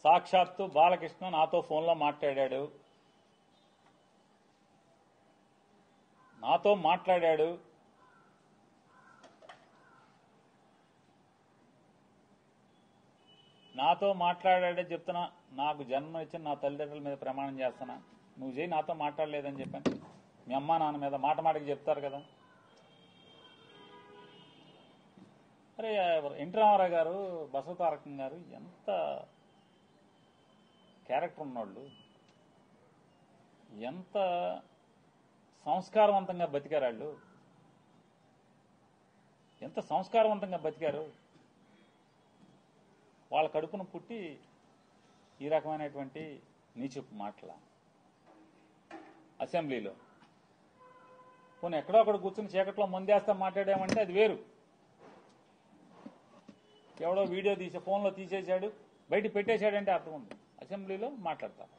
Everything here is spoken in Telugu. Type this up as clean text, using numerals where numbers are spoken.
సాక్షాత్తు బాలకృష్ణ నాతో ఫోన్లో మాట్లాడాడు. నాతో మాట్లాడాడే చెప్తున్నా. నాకు జన్మ ఇచ్చిన నా తల్లిదండ్రుల మీద ప్రమాణం చేస్తున్నా. నువ్వు చేయి, నాతో మాట్లాడలేదని చెప్పాను. మీ అమ్మా నాన్న మీద మాటకి చెప్తారు కదా. అరే ఎన్టీ రామారావు గారు, బసవతారకం గారు ఎంత క్యారెక్టర్ ఉన్నోళ్ళు, ఎంత సంస్కారవంతంగా బతికారు వాళ్ళు, ఎంత సంస్కారవంతంగా బతికారు. వాళ్ళ కడుపును పుట్టి ఈ రకమైనటువంటి నీచపు మాటల అసెంబ్లీలో. పోనీ ఎక్కడో అక్కడ కూర్చుని చీకట్లో ముందేస్తా మాట్లాడామంటే అది వేరు. ఎవడో వీడియో తీసి ఫోన్లో తీసేశాడు, బయట పెట్టేశాడంటే అర్థం ఉంది. అసెంబ్లీలో మాట్లాడతారు.